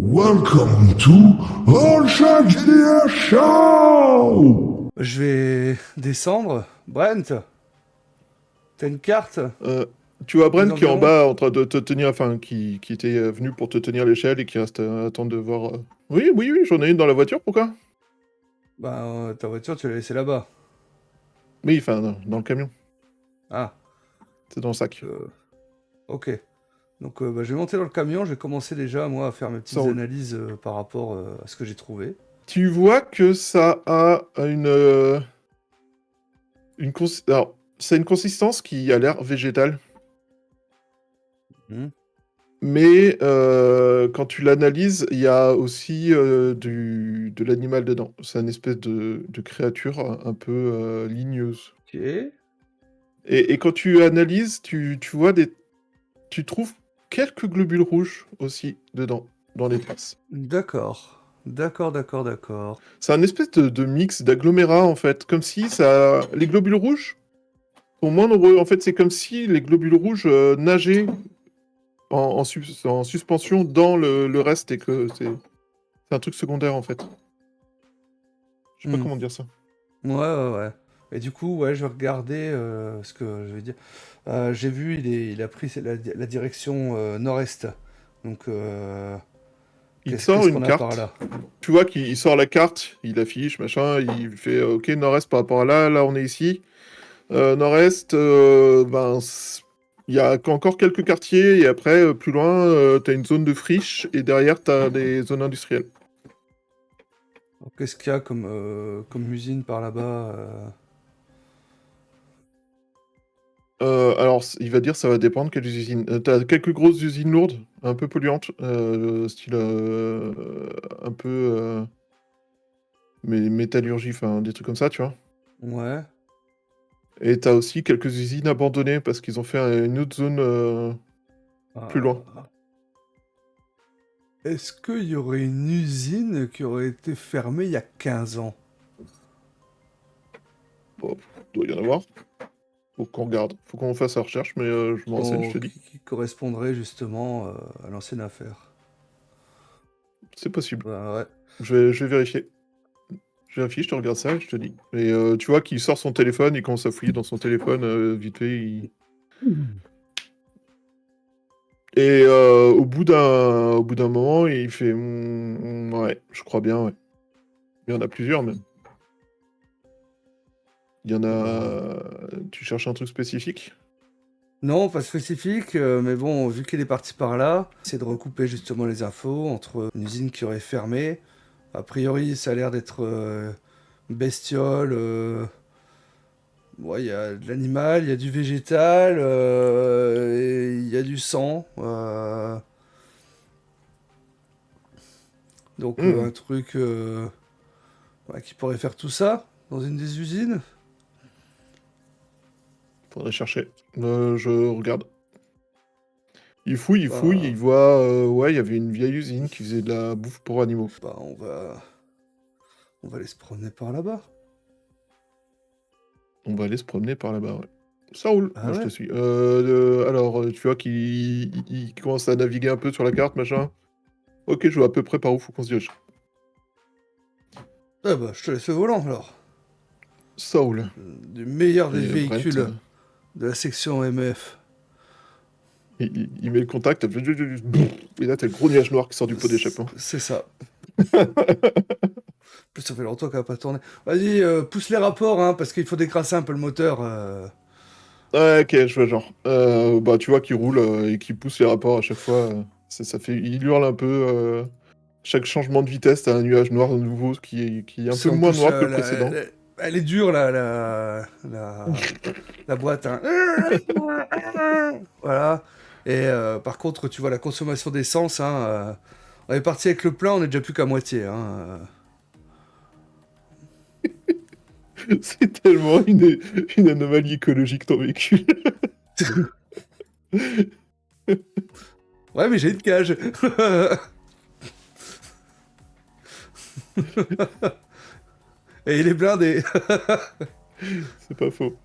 Welcome to All Shark GDR Show! Je vais descendre. Brent, t'as une carte? Tu vois Brent Des qui est en environs bas en train de te tenir, enfin qui était venu pour te tenir l'échelle et qui reste à attendre de voir. Oui, oui, oui, j'en ai une dans la voiture, pourquoi? Bah, ta voiture, tu l'as laissée là-bas. Oui, enfin, dans le camion, Ah, c'est dans le sac. ok. Donc, je vais monter dans le camion. Je vais commencer déjà, moi, à faire mes Ça petites roule. analyses par rapport à ce que j'ai trouvé. Tu vois que ça a alors, c'est une consistance qui a l'air végétale, Hmm. mais quand tu l'analyses, il y a aussi de l'animal dedans. C'est une espèce de créature un peu ligneuse. Ok. Et quand tu analyses, tu vois tu trouves quelques globules rouges aussi dedans, dans les traces. D'accord. D'accord, d'accord, d'accord. C'est un espèce de mix d'agglomérat en fait, comme si ça. Les globules rouges sont moins nombreux. En fait, c'est comme si les globules rouges nageaient en suspension dans le reste et que c'est un truc secondaire en fait. Je sais pas Hmm. comment dire ça. Ouais, ouais, ouais. Et du coup, ouais, je vais regarder ce que je vais dire. J'ai vu, il a pris la direction nord-est. Donc, Il te qu'est-ce sort qu'est-ce une qu'on a par carte. là? Tu vois qu'il sort la carte, il affiche, machin, il fait OK, nord-est par rapport à là, là on est ici. Nord-est, il y a encore quelques quartiers, et après, plus loin, t'as une zone de friche, et derrière, t'as des zones industrielles. Alors, qu'est-ce qu'il y a comme usine par là-bas? Alors, il va dire, ça va dépendre quelles usines. T'as quelques grosses usines lourdes, un peu polluantes, style un peu métallurgie, enfin des trucs comme ça, tu vois. Ouais. Et t'as aussi quelques usines abandonnées parce qu'ils ont fait une autre zone plus loin. Est-ce qu'il y aurait une usine qui aurait été fermée il y a 15 ans? Bon, doit y en avoir. Faut qu'on regarde, faut qu'on fasse la recherche, mais je me renseigne, je te dis. Qui correspondrait justement à l'ancienne affaire? C'est possible. Bah ouais. Je vais vérifier. Je vérifie, je te regarde ça et je te dis. Et tu vois qu'il sort son téléphone, il commence à fouiller dans son téléphone, vite fait. Et au bout d'un moment, il fait ouais, je crois bien, ouais. Il y en a plusieurs même. Il y en Bah, a. Tu cherches un truc spécifique? non, pas spécifique, mais bon, vu qu'il est parti par là, c'est de recouper justement les infos entre une usine qui aurait fermé. A priori, ça a l'air d'être bestiole. Ouais, il y a de l'animal, il y a du végétal, et il y a du sang. Donc un Hmm, truc ouais, qui pourrait faire tout ça dans une des usines. faudrait chercher. Je regarde. Il fouille, Bah, il voit. Ouais, il y avait une vieille usine qui faisait de la bouffe pour animaux. bah on va aller se promener par là-bas. On va aller se promener par là-bas, ouais. Ça roule, Ah moi je te ouais? suis. Alors, tu vois qu'il il commence à naviguer un peu sur la carte, machin. Ok, je vois à peu près par où faut qu'on se dirige. Ah bah, je te laisse le volant alors. Ça roule. Du meilleur des Et Brent, véhicules de la section MF. il met le contact, et là t'as le gros nuage noir qui sort du pot d'échappement. C'est ça. En plus, ça fait longtemps qu'elle n'a pas tourné. Vas-y, pousse les rapports, hein, parce qu'il faut décrasser un peu le moteur. Ouais, ok, je vois genre. Bah, tu vois qu'il roule et qu'il pousse les rapports à chaque fois. Ça fait, il hurle un peu. Chaque changement de vitesse, t'as un nuage noir de nouveau qui est un C'est peu en moins plus, noir que le précédent. elle est dure, la boîte. Hein. Voilà. Et par contre, tu vois, la consommation d'essence, hein, on est parti avec le plein, on est déjà plus qu'à moitié. Hein. C'est tellement une anomalie écologique ton véhicule. Ouais, mais j'ai une cage. Et il est blindé. C'est pas faux.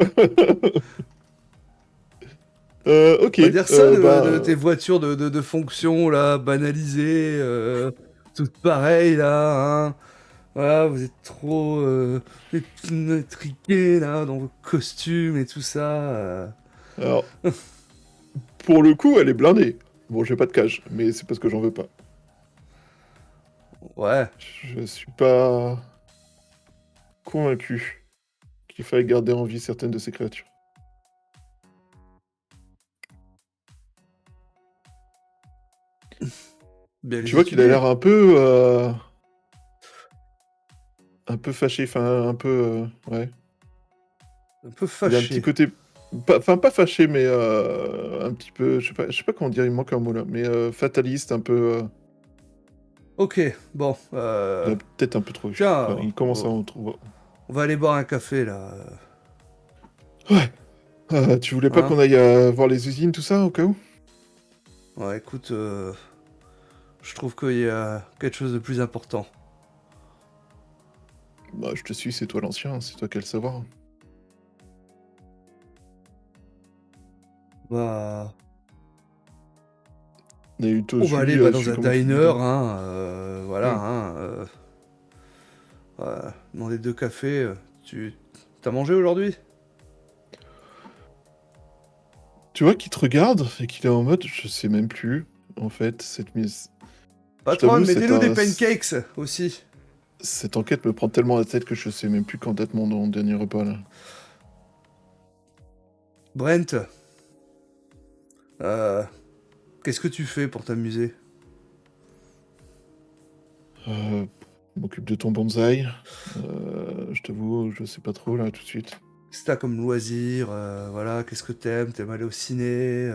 Ok, On va dire ça de bah, tes voitures de fonction, là, banalisées. toutes pareilles là, hein. Voilà, vous êtes trop étriqués là dans vos costumes et tout ça. Alors, pour le coup, elle est blindée. Bon, j'ai pas de cage, mais c'est parce que j'en veux pas. Ouais, Je suis pas convaincu qu'il faille garder en vie certaines de ces créatures. bien Tu les vois qu'il a étudier. l'air un peu fâché, enfin un peu, ouais. Un peu Il a un petit fâché. côté, enfin pas fâché, mais un petit peu, je sais pas comment dire, il me manque un mot là, mais fataliste, un peu, Ok, bon. il a peut-être un peu trop eu. Tiens, Enfin, il commence à en trouver. on va aller boire un café là. Ouais. Tu voulais pas Hein? qu'on aille voir les usines, tout ça, au cas où? Ouais, écoute, je trouve qu'il y a quelque chose de plus important. Bah, je te suis, c'est toi l'ancien, c'est toi qui as le savoir. Bah, Et te on va aller suis, bah, je dans suis un comment tu me diner, dis. hein. Voilà, Hmm. hein. Demander 2 cafés. Tu t'as mangé aujourd'hui? Tu vois qu'il te regarde et qu'il est en mode, je sais même plus, en fait, cette mise. Je Patron, t'avoue, mettez-nous des pancakes aussi. cette enquête me prend tellement la tête que je sais même plus quand date mon dernier repas là. Brent, euh, qu'est-ce que tu fais pour t'amuser? Euh, je m'occupe de ton bonsaï. Je t'avoue, je sais pas trop là tout de suite. Qu'est-ce que t'as comme loisir? Voilà, qu'est-ce que t'aimes? T'aimes aller au ciné?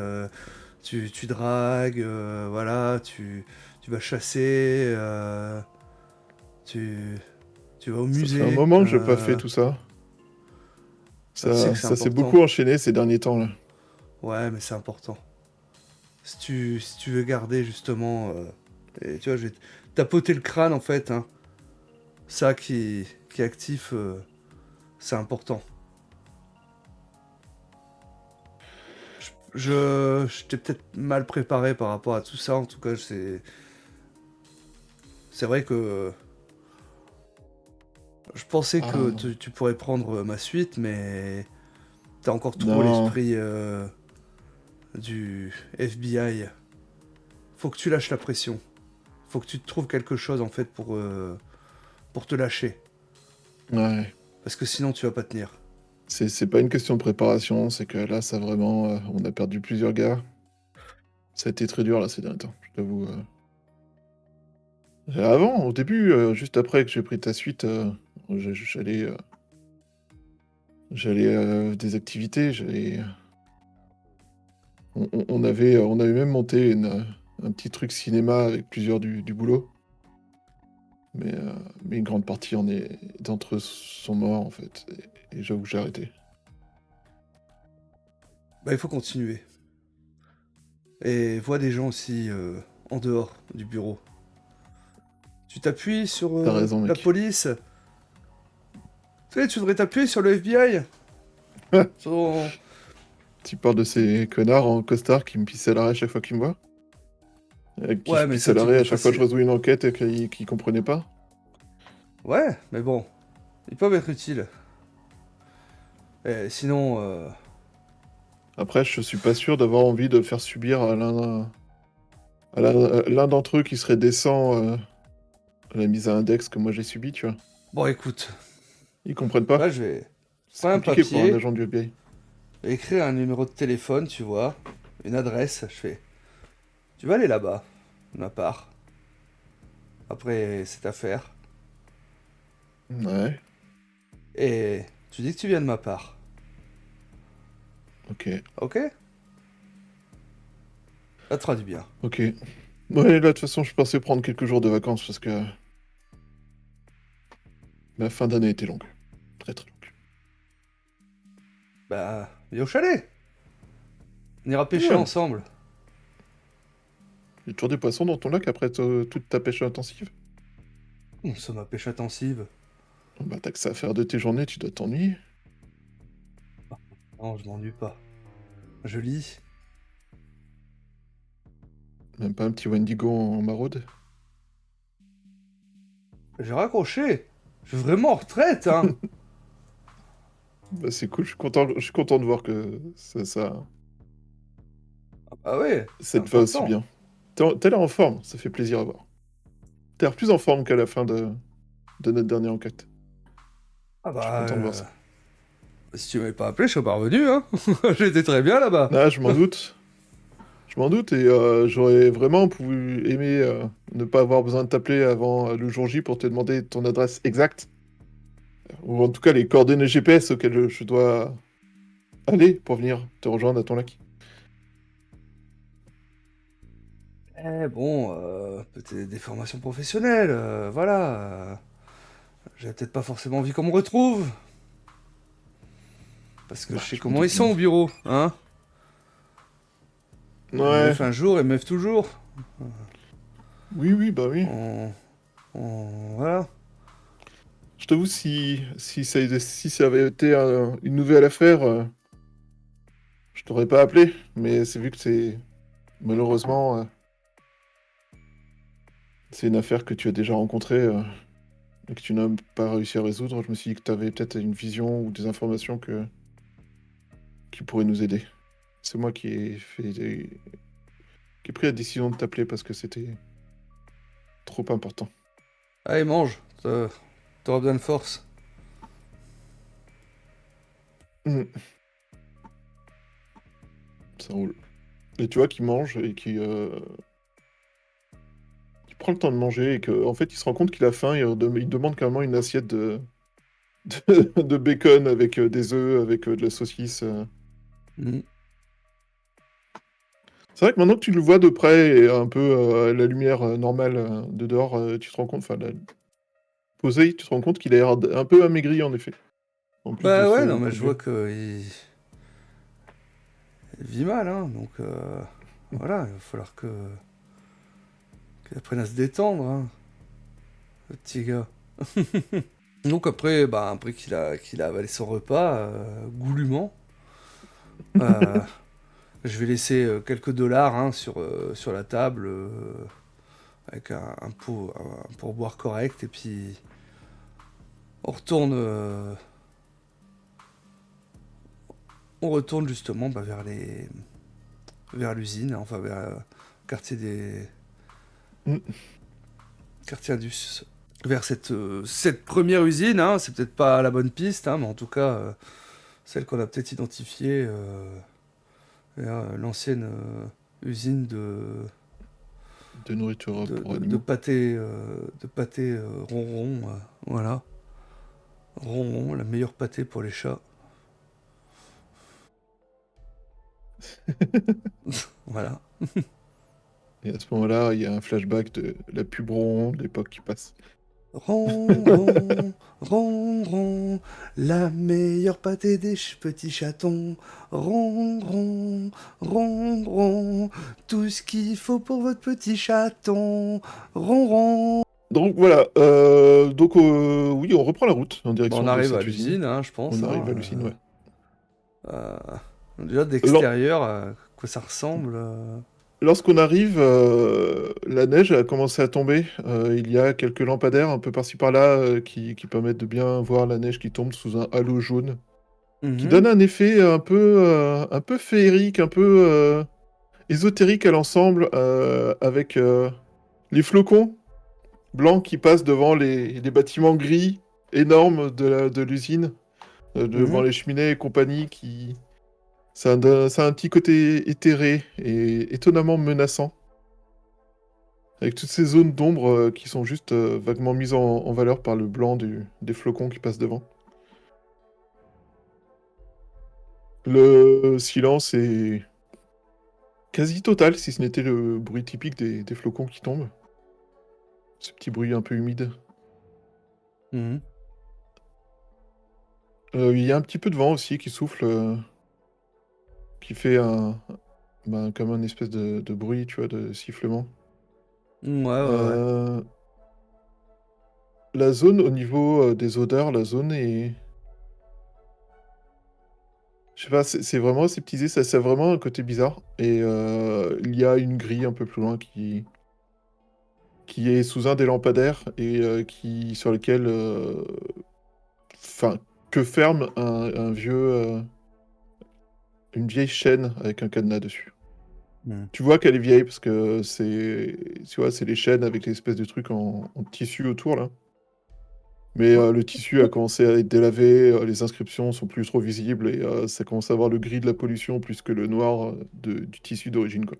Tu dragues? Voilà, tu vas chasser? Tu, tu vas au Ça fait un musée? moment que j'ai pas fait tout ça. Tu sais que c'est Ça s'est important. beaucoup enchaîné ces derniers temps là. Ouais, mais c'est important. Si tu veux garder justement, et tu vois, je vais tapoter le crâne en fait, hein. Ça qui est actif, c'est important. Je t'ai peut-être mal préparé par rapport à tout ça. En tout cas, c'est vrai que je pensais que Ah, tu pourrais prendre ma suite, mais t'as encore trop non, l'esprit du FBI. Faut que tu lâches la pression. Faut que tu te trouves quelque chose en fait pour te lâcher. ouais. Parce que sinon tu vas pas tenir. C'est pas une question de préparation, c'est que là, ça vraiment, on a perdu plusieurs gars. Ça a été très dur là ces derniers temps, je t'avoue. Avant, au début, juste après que j'ai pris ta suite, j'allais, des activités, on avait même monté un petit truc cinéma avec plusieurs du boulot. Mais une grande partie d'entre eux sont morts en fait. Et j'avoue que j'ai arrêté. Bah il faut continuer. Et vois des gens aussi en dehors du bureau. Tu t'appuies sur T'as raison, la mec. police. Tu sais, tu devrais t'appuyer sur le FBI. Sur... Tu parles de ces connards en costard qui me pissaient à l'arrêt à chaque fois qu'ils me voient? Qui Ouais, je mais pisse à ça, tu l'arrêt peux à chaque fois que je passer. résous une enquête et qu'ils comprenaient pas? Ouais, mais bon, ils peuvent être utiles. Et sinon, Après, je suis pas sûr d'avoir envie de faire subir à l'un d'entre eux qui serait décent la mise à index que moi j'ai subie, tu vois. bon, écoute, Ils comprennent pas. là, je vais C'est prendre un compliqué pour un papier, agent du FBI. écrire un numéro de téléphone, tu vois, une adresse. Je fais, tu vas aller là-bas, de ma part. Après cette affaire. Ouais, Et tu dis que tu viens de ma part. ok, Ok? Ça te fera du bien. ok. Ouais, là, de toute façon, je pensais prendre quelques jours de vacances parce que ma fin d'année était longue. Très très longue. Bah, viens au chalet. On ira pêcher Ouais, ensemble. il y a toujours des poissons dans ton lac après toute ta pêche intensive. Nous sommes à pêche intensive. Bah, t'as que ça à faire de tes journées, tu dois t'ennuyer. Non, je m'ennuie pas. Je lis. Même pas un petit Wendigo en maraude. J'ai raccroché. Je suis vraiment en retraite, hein. Bah, c'est cool, je suis content de voir que Ah ouais, c'est ça te va aussi important. bien. T'as l'air en forme, ça fait plaisir à voir. T'as l'air plus en forme qu'à la fin de notre dernière enquête. Ah Je suis bah, content de voir ça. si tu m'avais pas appelé, je serais pas revenu, hein. J'étais très bien là-bas. Ah, je m'en doute. Je m'en doute, et j'aurais vraiment aimé ne pas avoir besoin de t'appeler avant le jour J pour te demander ton adresse exacte, ou en tout cas les coordonnées GPS auxquelles je dois aller pour venir te rejoindre à ton lac. Eh bon, peut-être des formations professionnelles, voilà. J'avais peut-être pas forcément envie qu'on me retrouve. Parce que Bah, je sais je m'en comment ils doute sont bien. au bureau, hein. Ouais, Meuf un jour et meuf toujours. oui, oui, bah oui. On... Voilà. Je t'avoue, si ça avait été une nouvelle affaire, je t'aurais pas appelé, mais c'est vu que c'est malheureusement c'est une affaire que tu as déjà rencontrée et que tu n'as pas réussi à résoudre, je me suis dit que tu avais peut-être une vision ou des informations qui pourraient nous aider. C'est moi qui ai pris la décision de t'appeler parce que c'était trop important. Allez, mange. T'auras besoin de force. Hmm, ça roule. Et tu vois qu'il mange et qui prend le temps de manger et qu'en fait il se rend compte qu'il a faim et il demande carrément une assiette de bacon avec des œufs, avec de la saucisse. Mm. C'est vrai que maintenant que tu le vois de près et un peu à la lumière normale de dehors, tu te rends compte, enfin, posé, tu te rends compte qu'il a l'air un peu amaigri en effet. En plus de Bah ouais, ce non, mais coup je de vois vieux. il vit mal, hein. Donc, voilà, il va falloir qu'il apprenne à se détendre, hein, le petit gars. Donc après, bah, après qu'il a avalé son repas, goulûment, euh, je vais laisser quelques dollars, hein, sur la table, avec un pourboire correct, et puis on retourne, euh, on retourne justement, bah, vers l'usine, enfin vers quartier des Mm. quartier Indus, vers cette première usine, hein. C'est peut-être pas la bonne piste, hein, mais en tout cas celle qu'on a peut-être identifiée, vers l'ancienne usine De nourriture pour de animaux. pâté ronron, voilà. Ronron, la meilleure pâté pour les chats. Voilà. Et à ce moment-là, il y a un flashback de la pub Ronron de l'époque qui passe. Ronron, ronron, la meilleure pâté des petits chatons. Ronron, ronron, tout ce qu'il faut pour votre petit chaton. Ronron. Donc voilà, oui, on reprend la route en Bon, on direction de arrive à cette usine. l'usine, hein, je pense, On hein. arrive à l'usine, ouais. Euh, déjà Lors- d'extérieur, à quoi ça ressemble. Lorsqu'on arrive, la neige a commencé à tomber. Il y a quelques lampadaires un peu par-ci par-là qui permettent de bien voir la neige qui tombe sous un halo jaune, qui Mhm, donne un effet un peu féerique, un peu ésotérique à l'ensemble, avec les flocons blancs qui passent devant les bâtiments gris énormes de l'usine, devant mhm. les cheminées et compagnie. Ça a un petit côté éthéré et étonnamment menaçant, avec toutes ces zones d'ombre qui sont juste vaguement mises en valeur par le blanc des flocons qui passent devant. Le silence est quasi total, si ce n'était le bruit typique des flocons qui tombent. Ce petit bruit un peu humide. Mhm. Il y a un petit peu de vent aussi qui souffle, qui fait comme un espèce de bruit, tu vois, de sifflement. Ouais, ouais, ouais. Euh, la zone, au niveau des odeurs, la zone est... Je sais pas, c'est vraiment aseptisé, ça a vraiment un côté bizarre. Et il y a une grille un peu plus loin qui est sous un des lampadaires et sur lequel, enfin, que ferme un vieux, une vieille chaîne avec un cadenas dessus. Hmm. Tu vois qu'elle est vieille parce que tu vois, c'est les chaînes avec l'espèce de truc en tissu autour là. Mais le tissu a commencé à être délavé, les inscriptions sont plus trop visibles et ça commence à avoir le gris de la pollution plus que le noir du tissu d'origine, quoi.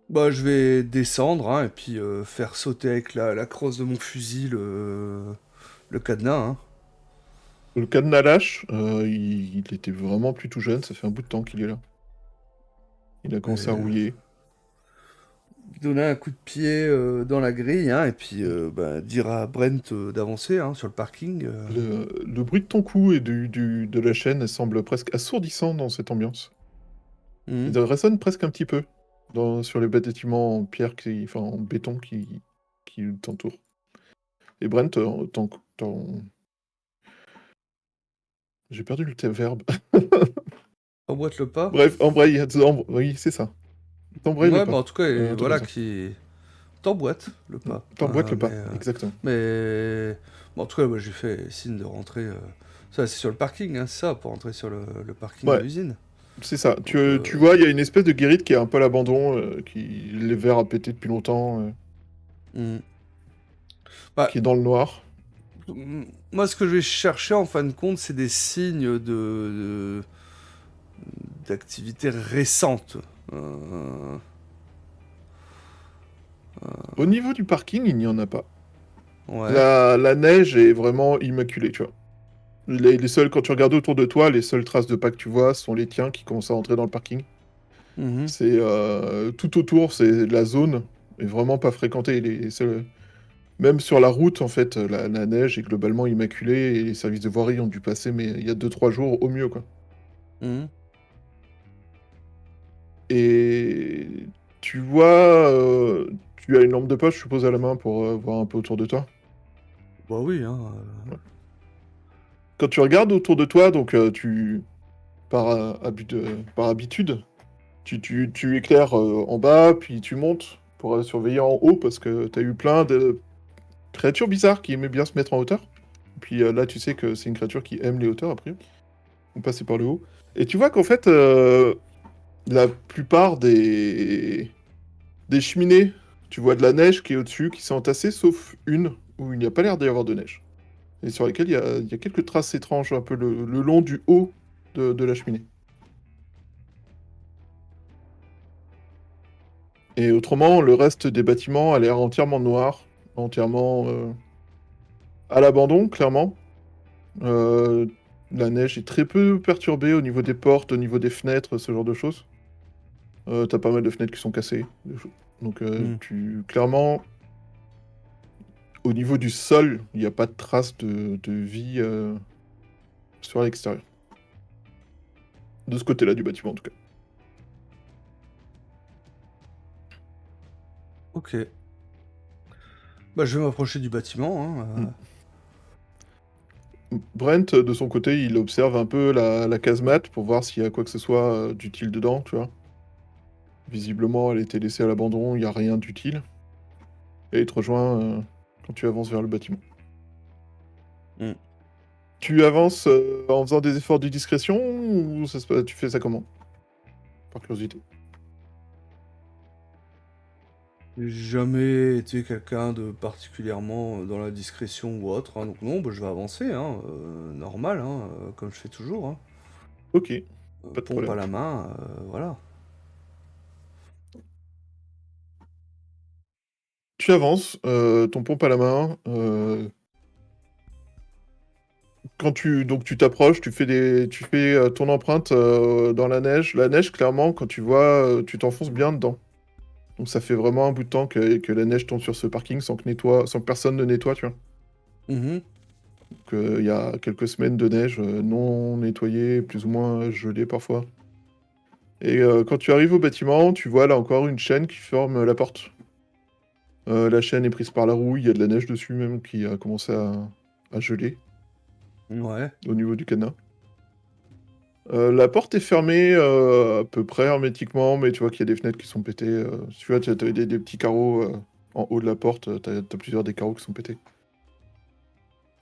Bah, je vais descendre, hein, et puis faire sauter avec la crosse de mon fusil le cadenas, hein. Le cadenas lâche, il était vraiment plus tout jeune, ça fait un bout de temps qu'il est là. Il a commencé à Et rouiller. donner un coup de pied dans la grille, hein, et puis bah, dire à Brent d'avancer, hein, sur le parking. Le bruit de ton cou et de la chaîne semble presque assourdissant dans cette ambiance. Mhm. Il résonne presque un petit peu sur les bâtiments en pierre, enfin en béton qui t'entourent. Et Brent, j'ai perdu le verbe. Emboîte le pas. Bref, embraye, oui, c'est ça. T'embrayes le Ouais, bah pas. en tout cas, Un truc comme voilà, ça. qui t'emboîte le pas. T'emboîtes le pas, exactement. Mais bon, en tout cas, moi, j'ai fait signe de rentrer. Ça, c'est sur le parking, hein, c'est ça, pour rentrer sur le parking de Ouais, l'usine. c'est ça. Donc, Tu vois, il y a une espèce de guérite qui est un peu à l'abandon, les verres a pété depuis longtemps, hmm. Bah, qui est dans le noir. moi, ce que je vais chercher, en fin de compte, c'est des signes d'activité récente. Euh, Au niveau du parking, il n'y en a pas. ouais. La neige est vraiment immaculée, tu vois. Quand tu regardes autour de toi, les seules traces de pas que tu vois sont les tiens qui commencent à entrer dans le parking. Mhm. C'est tout autour, c'est la zone est vraiment pas fréquentée. Même sur la route, en fait, la neige est globalement immaculée et les services de voirie ont dû passer, mais il y a 2-3 jours au mieux, quoi. Mhm. Et tu vois, tu as une lampe de poche, je suppose, à la main pour voir un peu autour de toi. Bah oui, hein. Quand tu regardes autour de toi, donc par habitude, tu éclaires en bas, puis tu montes pour surveiller en haut parce que tu as eu plein de créatures bizarres qui aimaient bien se mettre en hauteur. Puis là, tu sais que c'est une créature qui aime les hauteurs, après. On passait par le haut. Et tu vois qu'en fait, la plupart des cheminées, tu vois de la neige qui est au-dessus, qui s'est entassée, sauf une où il n'y a pas l'air d'y avoir de neige. Et sur lesquelles il y a quelques traces étranges un peu le long du haut de la cheminée. Et autrement, le reste des bâtiments a l'air entièrement noir, entièrement à l'abandon, clairement. Euh, la neige est très peu perturbée au niveau des portes, au niveau des fenêtres, ce genre de choses. T'as pas mal de fenêtres qui sont cassées. Donc, Mhm. clairement, au niveau du sol, il n'y a pas de traces de vie sur l'extérieur. De ce côté-là du bâtiment, en tout cas. Ok. Bah, je vais m'approcher du bâtiment, hein. Mm. Brent, de son côté, il observe un peu la casemate pour voir s'il y a quoi que ce soit d'utile dedans, tu vois. Visiblement, elle était laissée à l'abandon, il n'y a rien d'utile. Et il te rejoint quand tu avances vers le bâtiment. Mm. Tu avances en faisant des efforts de discrétion ou tu fais ça comment? Par curiosité. J'ai jamais été quelqu'un de particulièrement dans la discrétion ou autre, hein, donc non, bah, je vais avancer, hein, normal, hein, comme je fais toujours, hein. Ok, pas de Pompe à problème. la main, voilà. Tu avances, ton pompe à la main. Donc tu t'approches, tu fais ton empreinte dans la neige. La neige, clairement, quand tu vois, tu t'enfonces bien dedans. Donc ça fait vraiment un bout de temps que la neige tombe sur ce parking sans que personne ne nettoie, tu vois. Mhm. Donc il y a quelques semaines de neige non nettoyée, plus ou moins gelée parfois. Et quand tu arrives au bâtiment, tu vois là encore une chaîne qui forme la porte. La chaîne est prise par la rouille, il y a de la neige dessus même qui a commencé à geler Ouais. au niveau du cadenas. La porte est fermée à peu près hermétiquement, mais tu vois qu'il y a des fenêtres qui sont pétées. Tu vois, tu as des petits carreaux En haut de la porte, t'as plusieurs des carreaux qui sont pétés.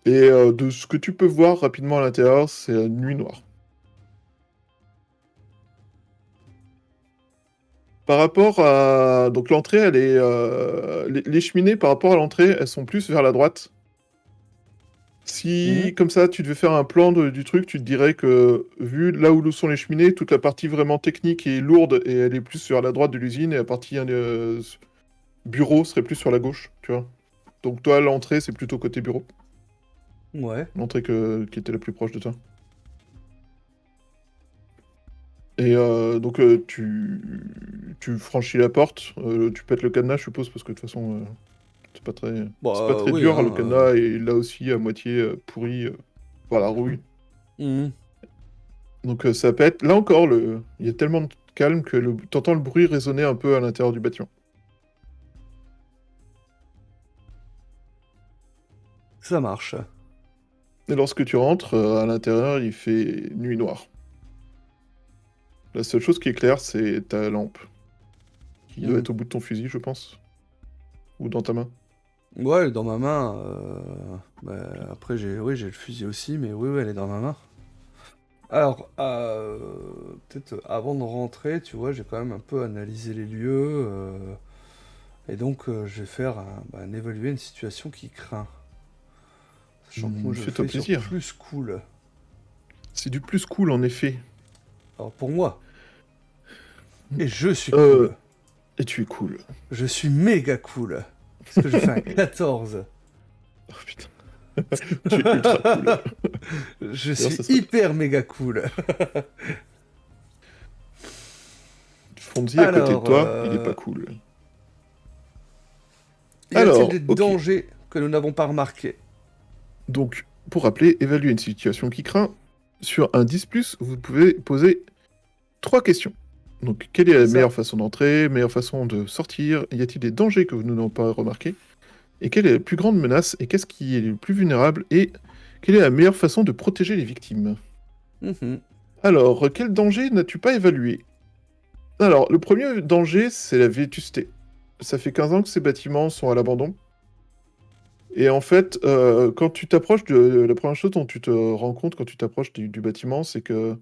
Et de ce que tu peux voir rapidement à l'intérieur, c'est la nuit noire. Par rapport à... Donc l'entrée, elle est... les cheminées, par rapport à l'entrée, elles sont plus vers la droite. Si, comme ça, tu devais faire un plan du truc, tu te dirais que, vu là où sont les cheminées, toute la partie vraiment technique est lourde, et elle est plus sur la droite de l'usine, et la partie bureau serait plus sur la gauche, tu vois. Donc toi, l'entrée, c'est plutôt côté bureau. Ouais. L'entrée qui était la plus proche de toi. Et donc tu franchis la porte, tu pètes le cadenas, je suppose, parce que de toute façon, c'est pas Bah très oui, dur, le hein. cadenas est là aussi à moitié pourri par la rouille. Mhm. Donc ça pète. Là encore, il y a tellement de calme que t'entends le bruit résonner un peu à l'intérieur du bâtiment. Ça marche. Et lorsque tu rentres, à l'intérieur, il fait nuit noire. La seule chose qui est claire, c'est ta lampe, qui doit Mhm. être au bout de ton fusil, je pense. Ou dans ta main. Ouais, elle est dans ma main. Bah, après, oui, j'ai le fusil aussi, mais oui, elle est dans ma main. Alors, peut-être avant de rentrer, tu vois, j'ai quand même un peu analysé les lieux. Et donc, je vais faire évaluer une situation qui craint. Sachant que moi, je le Fais-toi fais sur plaisir. plus cool. C'est du plus cool, en effet. Alors, pour moi, et je suis Euh, cool. et tu es cool. Je suis méga cool. Parce que je fais un 14. Oh putain. Tu es ultra cool. Je D'ailleurs, suis ça serait... hyper méga cool. Fonzie à côté de Alors, toi, il est pas cool. y a-t-il des Alors, ok. dangers que nous n'avons pas remarqués? Donc, pour rappeler, évaluer une situation qui craint. Sur un 10+, vous pouvez poser 3 questions. Donc, quelle est C'est la ça. meilleure façon d'entrer, meilleure façon de sortir? Y a-t-il des dangers que vous n'avez pas remarqués? Et quelle est la plus grande menace? Et qu'est-ce qui est le plus vulnérable? Et quelle est la meilleure façon de protéger les victimes? Mhm. Alors, quel danger n'as-tu pas évalué? Alors, le premier danger, c'est la vétusté. Ça fait 15 ans que ces bâtiments sont à l'abandon. Et en fait, quand tu t'approches la première chose dont tu te rends compte quand tu t'approches du bâtiment, c'est que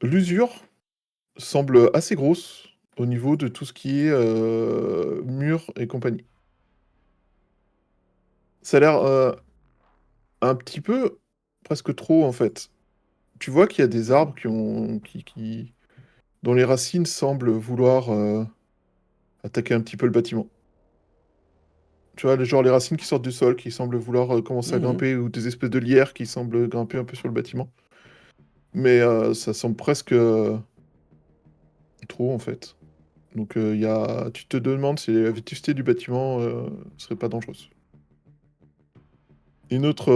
l'usure semble assez grosse au niveau de tout ce qui est murs et compagnie. Ça a l'air un petit peu, presque trop en fait. Tu vois qu'il y a des arbres dont les racines semblent vouloir attaquer un petit peu le bâtiment. Tu vois, genre les racines qui sortent du sol, qui semblent vouloir commencer à Mhm. grimper, ou des espèces de lierres qui semblent grimper un peu sur le bâtiment. Mais ça semble presque trop en fait. Donc tu te demandes si la vétusté du bâtiment serait pas dangereuse. Une autre...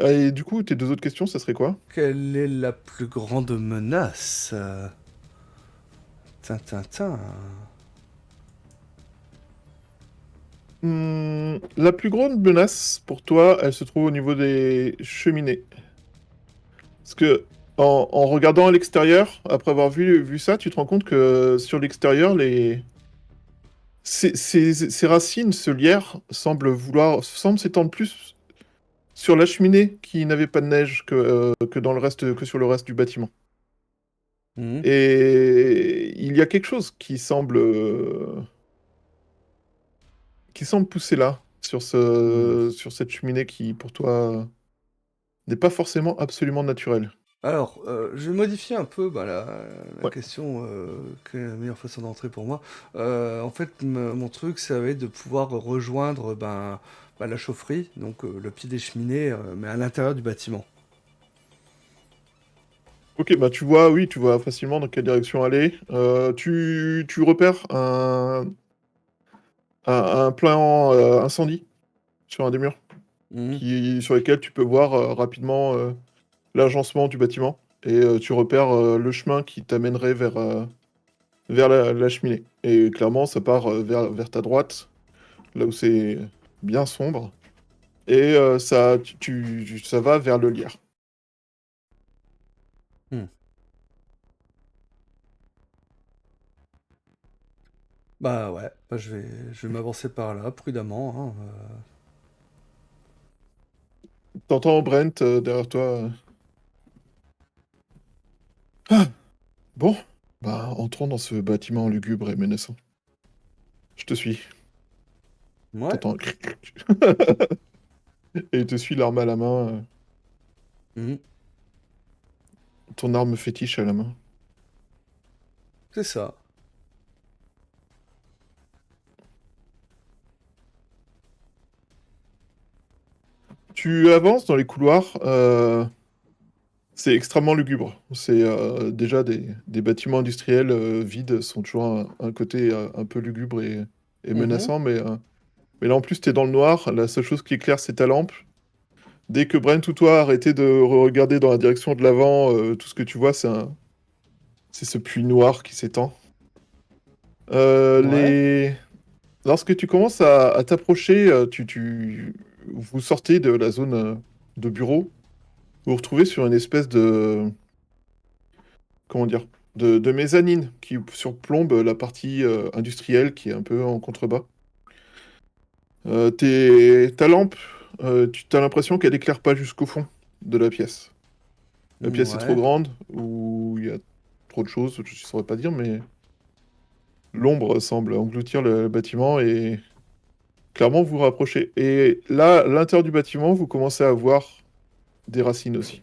Ah, et du coup, tes deux autres questions, ça serait quoi? Quelle est la plus grande menace? Tintintin. La plus grande menace pour toi, elle se trouve au niveau des cheminées. Parce que en regardant à l'extérieur, après avoir vu ça, tu te rends compte que sur l'extérieur, ces racines, ce lierre, semble s'étendre plus sur la cheminée qui n'avait pas de neige que sur le reste du bâtiment. Mhm. Et il y a quelque chose qui semble pousser là, Mhm. sur cette cheminée qui, pour toi, n'est pas forcément absolument naturelle. Alors, je vais modifier un peu la Ouais. question, quelle est la meilleure façon d'entrer pour moi? En fait, mon truc, ça va être de pouvoir rejoindre la chaufferie, donc le pied des cheminées, mais à l'intérieur du bâtiment. Ok, bah oui, tu vois facilement dans quelle direction aller. Tu repères un plan incendie sur un des murs, Mhm. sur lesquels tu peux voir rapidement l'agencement du bâtiment. Et tu repères le chemin qui t'amènerait vers la cheminée. Et clairement, ça part vers ta droite, là où c'est bien sombre. Et ça va vers le lierre. Hmm. Bah ouais, bah, je vais m'avancer par là, prudemment, hein. T'entends Brent derrière toi. Ah, bon, bah entrons dans ce bâtiment lugubre et menaçant. Je te suis. Ouais. T'entends et il te suit l'arme à la main, Mhm. ton arme fétiche à la main. C'est ça. Tu avances dans les couloirs, c'est extrêmement lugubre. C'est déjà des bâtiments industriels vides sont toujours un côté un peu lugubre et Mhm. menaçant, mais là en plus t'es dans le noir, la seule chose qui éclaire c'est ta lampe. Dès que Brent ou toi arrêtez de regarder dans la direction de l'avant, tout ce que tu vois c'est ce puits noir qui s'étend. Ouais. Lorsque tu commences à t'approcher, vous sortez de la zone de bureau, vous vous retrouvez sur une espèce de, comment dire, de mezzanine qui surplombe la partie industrielle qui est un peu en contrebas. Ta lampe, tu as l'impression qu'elle éclaire pas jusqu'au fond de la pièce. La pièce est trop Ouais. grande, ou il y a trop de choses, je ne saurais pas dire, mais l'ombre semble engloutir le bâtiment et clairement vous vous rapprochez. Et là, à l'intérieur du bâtiment, vous commencez à voir des racines aussi.